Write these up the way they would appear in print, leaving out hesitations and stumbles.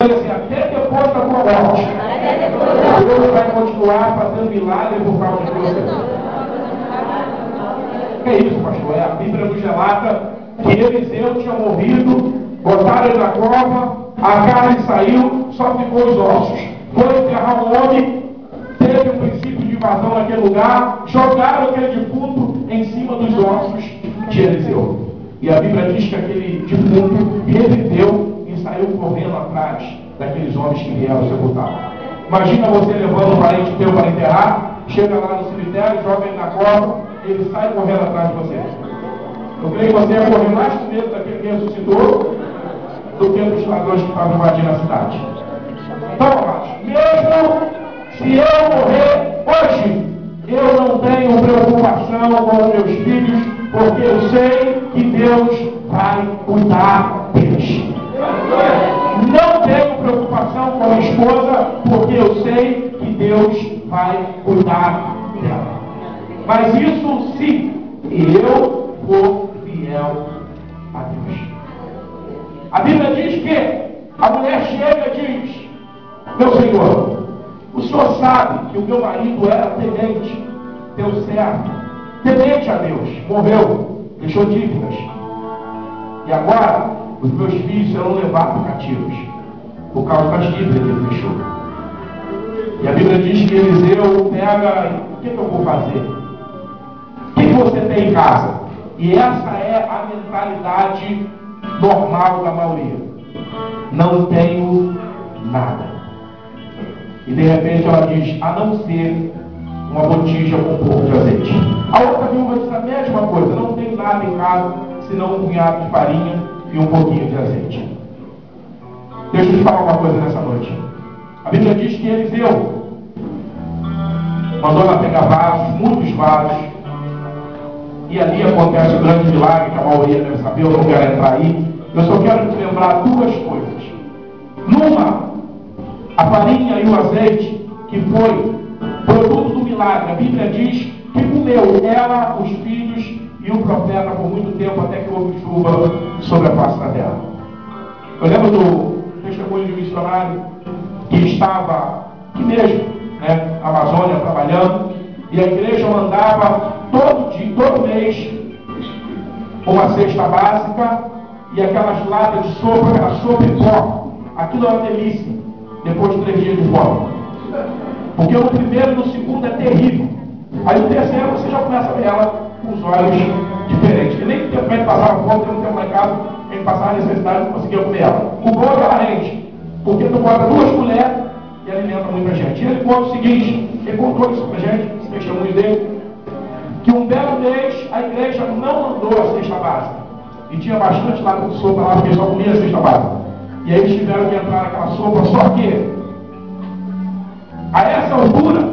Assim, até depois da tua morte, Deus vai continuar fazendo milagre por causa de você. Que é isso, pastor? A Bíblia nos relata que Eliseu tinha morrido, botaram ele na cova, a carne saiu, só ficou os ossos. Foi enterrar um homem, teve um princípio de invasão naquele lugar, jogaram aquele defunto em cima dos ossos de Eliseu. E a Bíblia diz que aquele defunto reviveu e saiu correndo atrás daqueles homens que vieram sepultá-lo. Imagina você levando um parente teu para enterrar, chega lá no cemitério, joga ele na cova, ele sai correndo atrás de você. Eu creio que você ia correr mais com medo daquele que ressuscitou do que dos ladrões que estavam invadindo a cidade. Então, amados, mesmo se eu morrer hoje, eu não tenho preocupação com os meus filhos, porque eu sei que Deus vai cuidar deles. Não tenho preocupação com a minha esposa, porque eu sei que Deus vai cuidar dela. Mas isso se eu for fiel a Deus. A Bíblia diz que a mulher chega e diz: meu Senhor, o Senhor sabe que o meu marido era temente, teu servo, temente a Deus, morreu, deixou dívidas. E agora os meus filhos serão levados cativos por causa das dívidas que ele deixou. E a Bíblia diz que Eliseu pega: o que eu vou fazer? O que você tem em casa? E essa é a mentalidade normal da maioria. Não tenho nada. E de repente ela diz: a não ser uma botija com um pouco de azeite. A outra viúva diz a mesma coisa: não tenho nada em casa, senão um punhado de farinha e um pouquinho de azeite. Deixa eu te falar uma coisa nessa noite. A Bíblia diz que Eliseu mandou ela pegar vasos, muitos vasos, e ali acontece o grande milagre que a maioria deve saber. Eu não quero entrar aí. Eu só quero te lembrar duas coisas. Numa, a farinha e o azeite, que foi produto do milagre. A Bíblia diz que comeu ela, os filhos e o profeta por muito tempo, até que houve chuva sobre a face da terra. Eu lembro do testemunho de um missionário que estava aqui mesmo, né, na Amazônia, trabalhando, e a igreja mandava todo mês uma cesta básica e aquelas latas de sopa, aquela sopa em pó. Aquilo é uma delícia depois de 3 dias de fome, porque no primeiro e no segundo é terrível. Aí no terceiro você já começa a ver ela com os olhos diferentes. E nem tempo a gente passava fome, tem um tempo lá em casa, a gente passava necessidade e não conseguia comer ela. O bom é que ela rende, porque tu bota 2 colheres e alimenta muita gente. E ele conta o seguinte, ele contou isso pra gente, os testemunhos dele, que um belo mês a igreja não mandou a cesta básica. E tinha bastante lata de sopa lá, porque só comia a cesta básica. E aí eles tiveram que entrar naquela sopa, só que a essa altura,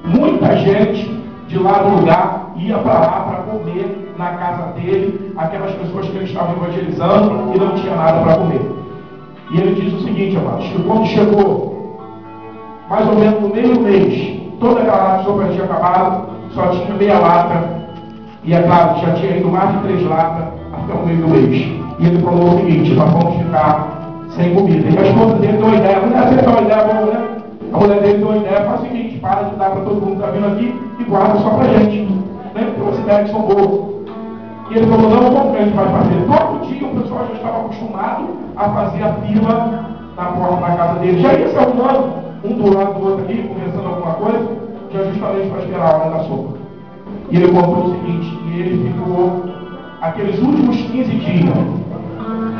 muita gente de lá do lugar ia para lá para comer na casa dele, aquelas pessoas que ele estava evangelizando e não tinha nada para comer. E ele diz o seguinte, amados, que quando chegou mais ou menos no meio do mês, toda aquela lata de sopa tinha acabado, só tinha meia lata, e é claro, já tinha ido mais de 3 latas até o meio do mês. E ele falou o seguinte: nós vamos ficar sem comida. E a esposa dele deu uma ideia: a mulher deu uma ideia boa, né? A mulher dele deu uma ideia: faz o seguinte, para de dar para todo mundo que está vindo aqui e guarda só para a gente, né? Porque as ideias são boas. E ele falou: não, como que a gente vai fazer? Todo dia o pessoal já estava acostumado a fazer a fila na porta da casa dele. Já ia se arrumando um do lado do outro ali, conversando alguma coisa, já justamente para esperar a hora da sopa. E ele contou o seguinte: e ele ficou aqueles últimos 15 dias,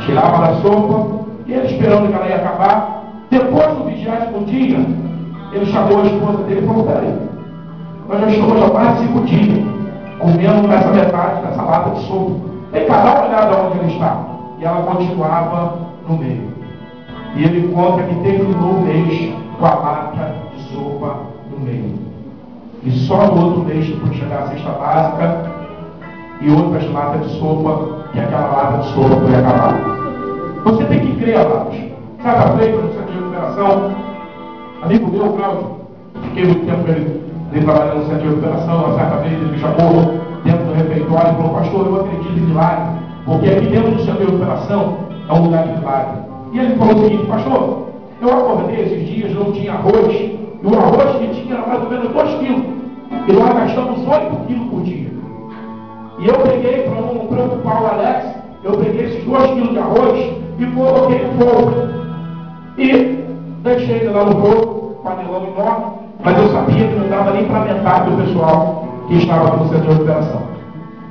tirava da sopa, e ele esperando que ela ia acabar. Depois do 20º dia, ele chamou a esposa dele e falou: peraí, nós já estamos há mais de 5 dias comendo essa metade dessa lata de sopa. Vem cá, dá uma olhada onde ele está. E ela continuava no meio. E ele conta que terminou o mês com a lata de sopa no meio. E só no outro mês que foi chegar a cesta básica e outras latas de sopa, que aquela lata de sopa foi acabada. Você tem que crer, amados. Certa feita, no centro de recuperação, amigo meu, Cláudio, fiquei muito tempo com ele trabalhando no centro de recuperação. Uma certa vez ele me chamou dentro do refeitório e falou: pastor, eu acredito em milagre, porque aqui dentro do centro de recuperação é um lugar de milagre. E ele falou o seguinte: pastor, eu Eu acordei esses dias, não tinha arroz, e o arroz que tinha era mais ou menos 2 quilos. E nós gastamos 8 quilos por dia. E eu peguei, para não preocupar o Alex, eu peguei esses 2 quilos de arroz e coloquei no fogo. E deixei ele lá no fogo, panelão enorme, mas eu sabia que não dava nem para metade do pessoal que estava no centro de operação.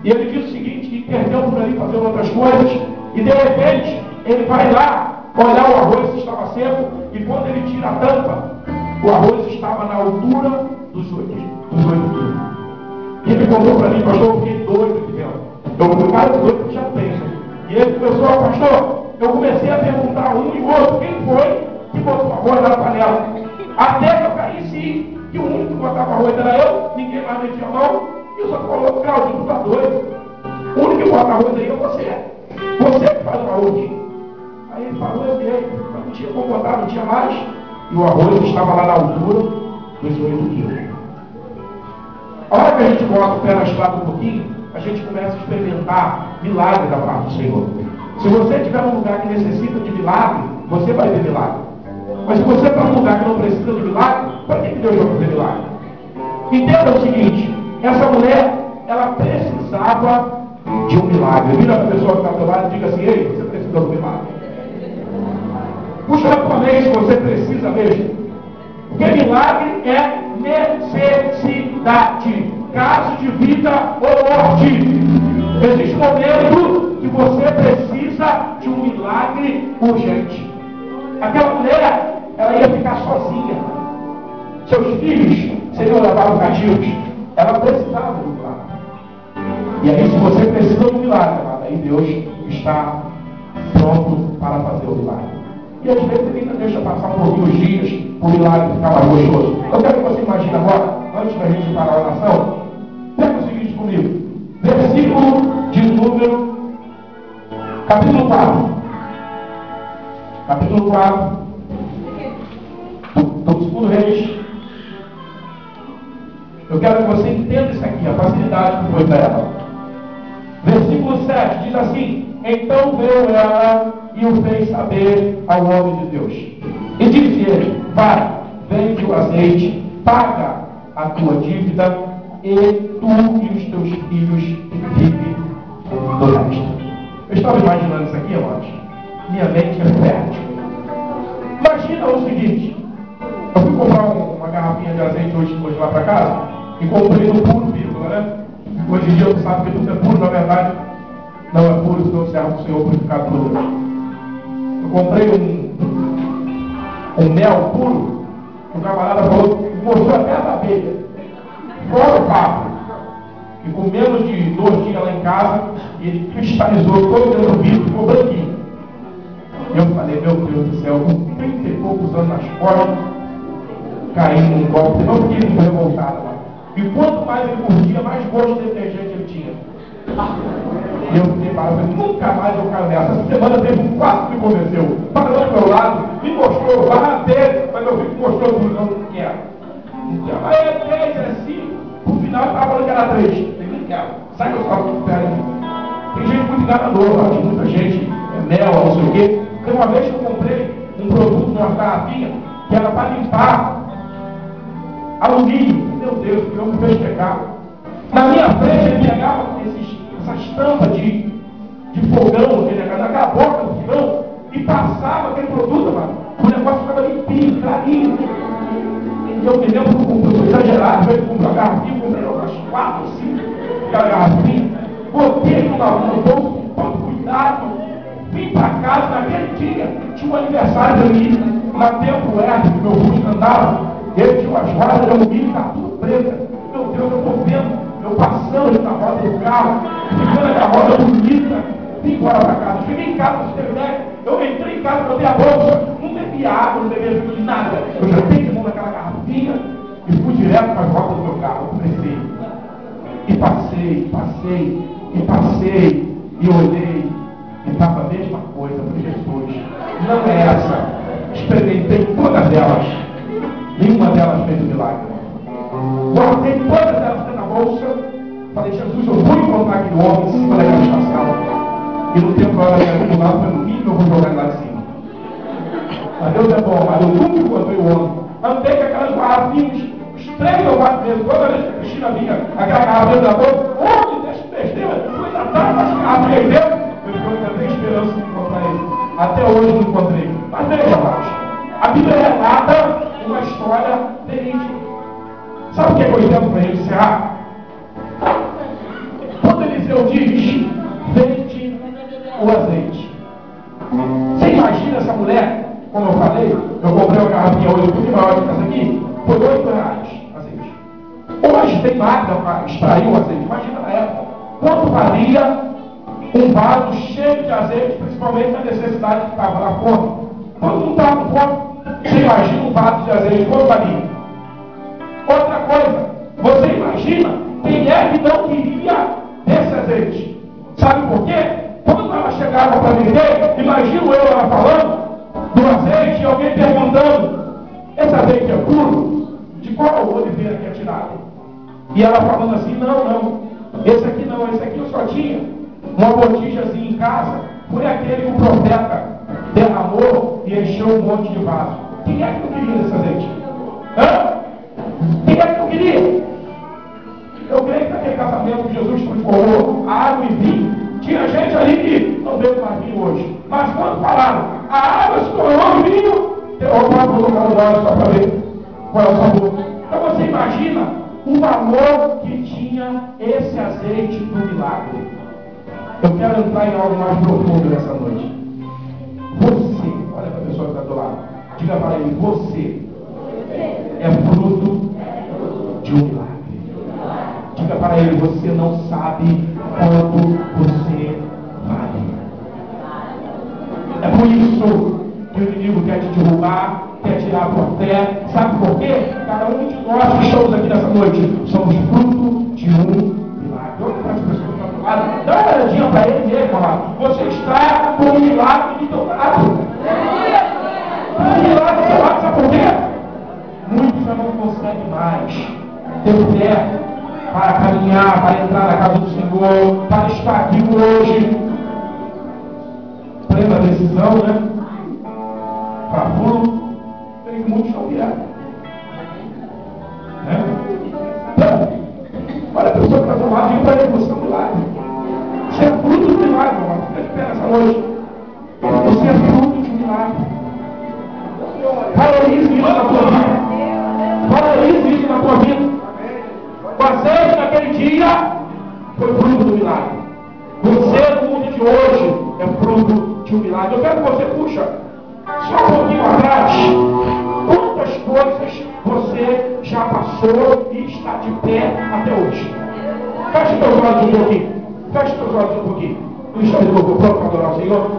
E ele disse o seguinte, que perdeu por ali fazendo outras coisas, e de repente ele vai lá olhar o arroz se estava seco, e quando ele tira a tampa, o arroz estava na altura dos 8 quilos. E ele contou para mim, pastor, eu fiquei doido aqui dentro. Eu fui cara doido que já pensa. E ele começou, pastor, eu comecei a perguntar um e outro, quem foi que botou arroz na panela? Até que eu caí sim, que o único que botava arroz era eu, ninguém mais metia a mão, e eu só falou, Claudinho, tu tá doido. O único que bota arroz aí é você. Você que faz o arroz. Aí ele falou, eu dei, mas não tinha como botar, não tinha mais. E o arroz estava lá na altura dos 8 quilos. A hora que a gente bota o pé na estrada um pouquinho, a gente começa a experimentar milagre da parte do Senhor. Se você estiver num lugar que necessita de milagre, você vai ver milagre. Mas se você está num lugar que não precisa de milagre, para que Deus vai fazer milagre? Entenda o seguinte, essa mulher, ela precisava de um milagre. Vira para a pessoa que está do lado e diga assim, ei, você precisa de um milagre. Puxa na tua mente se você precisa mesmo. Porque milagre é necessidade, caso de vida ou morte. Existe um momento que você precisa de um milagre urgente. Aquela mulher, ela ia ficar sozinha. Seus filhos seriam levados cativos. Ela precisava de um milagre. E aí, se você precisa de um milagre, aí Deus está pronto para fazer o milagre. E às vezes ele ainda deixa passar um pouquinho os dias, o milagre ficar mais gostoso. Eu quero que você imagine agora, antes da gente parar a oração, pega o seguinte comigo. Versículo de número, capítulo 4. Capítulo 4 do 2 Reis. Eu quero que você entenda isso aqui, a facilidade que foi para ela. Versículo 7 diz assim: então veio ela e o fez saber ao homem de Deus. E disse ele: vai, vende o azeite, paga a tua dívida, e tu e os teus filhos vivem do resto. Eu estava imaginando isso aqui, amados. Minha mente é fértil. Imagina o seguinte: eu fui comprar uma garrafinha de azeite hoje lá para casa e comprei no puro, vírgula, né? Hoje em dia você sabe que tudo é puro, na verdade não é puro, senão serve para o Senhor purificar tudo. Eu comprei um mel puro, o camarada falou, mostrou até as abelhas, fora o papo. E com menos de 2 dias lá em casa, ele cristalizou todo dentro do vidro, ficou branquinho. Eu falei, meu Deus do céu, com 30 e poucos anos nas costas, caí num golpe, não fiquei revoltado lá. E quanto mais ele curtia, mais gosto de detergente ele tinha. E eu fiquei parado, nunca mais eu caio nessa. Essa semana teve um quarto que me convenceu. Parou do meu lado, me mostrou, barra dele, mas meu filho mostrou tudo, não quero. Aí é 3, é 5, no final eu estava falando que era 3. Eu não quero. Sai que eu falo que pera. Tem gente muito enganadora, tem muita gente, mel, não sei o quê. Tem uma vez que eu comprei um produto numa garrafinha que era para limpar alumínio. Meu Deus, que eu me fez pecar. Na minha frente ele pegava essas tampas de fogão, naquela boca do fogão, e passava aquele produto, mano. O negócio ficava limpinho, clarinho. E eu me lembro que eu fui exagerado, eu comprei uma garrafinha, comprei umas 4, 5, aquela garrafinha, botei no bolso, com cuidado, vim para casa naquele dia, tinha um aniversário para mim, na Tempo Verde, que meu Fusca andava, ele tinha umas rodas de alumínio, tá tudo preta. Meu Deus, eu estou vendo, eu passando na roda do carro, ficando aquela roda bonita, vim embora para casa. Cheguei em casa, você tem ideia? Eu entrei em casa, botei a bolsa, não bebi água, não bebi de nada. Eu já dei de mão naquela garrafinha e fui direto para as rodas do meu carro. Eu comecei. E passei, e olhei, e estava a mesma coisa para Jesus. Não é essa. Experimentei todas elas. Nenhuma delas fez o milagre. Guardei todas elas na bolsa. Falei, Jesus, eu vou encontrar aquele homem em cima daquela estação. E no tempo ela ia do lado, foi no mínimo, eu vou jogar lá de cima. Mas Deus é bom, mas eu nunca encontrei o homem. Andei com aquelas garrafinhas, uns 3 ou 4 vezes, toda vez que a Cristina vinha, aquela garrafinha da boca, onde deixa besteira, foi tratar com as garrafas de Deus. Eu ainda tenho esperança de encontrar ele. Até hoje não encontrei. Mas veja, irmãos, a Bíblia relata uma história verídica. Sabe o que é que eu entendo para ele encerrar? Quando Eliseu diz, vende o azeite. Você imagina essa mulher? Como eu falei, eu comprei uma garrafinha hoje, um pouquinho maior que essa aqui, por R$8 azeite. Hoje tem máquina para extrair o azeite. Imagina na época. Quanto valia um vaso cheio de azeite, principalmente na necessidade que estava na fome? Quando não estava com fome, você imagina um vaso de azeite, quanto valia? Outra coisa, você imagina quem é que não queria esse azeite? Sabe por quê? Quando ela chegava para vender, imagino eu ela falando do azeite e alguém perguntando, esse azeite é puro? De qual oliveira que é tirado? E ela falando assim, não, esse aqui não, esse aqui eu só tinha uma botijazinha em casa, foi aquele que o profeta derramou e encheu um monte de vaso. Quem é que não queria esse azeite? Hã? Quem é que não queria? Eu creio que naquele casamento que Jesus transformou água em vinho, tinha gente ali que não veio mais vinho hoje. Mas quando falaram, a água se tornou vinho, eu vou colocar no vaso só para ver qual é o sabor. Então você imagina o valor que tinha esse azeite do milagre. Eu quero entrar em algo mais profundo nessa noite. Você, olha para a pessoa que está do lado, diga para ele, você é fruto de um milagre. Diga para ele, você não sabe quanto você vale. É por isso que o inimigo quer te derrubar, quer tirar a tua fé. Sabe por quê? Cada um de nós que estamos aqui nessa noite somos fruto de um milagre. Olha para as pessoas que estão do lado, dá uma olhadinha para ele mesmo, amado. Você está com um milagre do teu lado. Um milagre do teu lado, sabe por quê? Muitos já não conseguem mais ter fé para caminhar, para entrar na casa do Senhor, para estar aqui hoje. Plena decisão, né? Para fundo, tem que muitos não vieram. Né? Então, olha a pessoa que está do lado, diga para ele, você é um milagre. Você é fruto do milagre, irmão. Fica de pé nessa noite. Você é fruto de um milagre. Valorize isso na tua vida. Valorize isso na tua vida. O azeite naquele dia foi fruto do milagre. Você, no mundo de hoje, é fruto de um milagre. Eu quero que você puxa só um pouquinho atrás. Quantas coisas você já passou e está de pé até hoje? Feche teus olhos um pouquinho. Feche teus olhos um pouquinho. Não está de novo pronto para adorar o Senhor?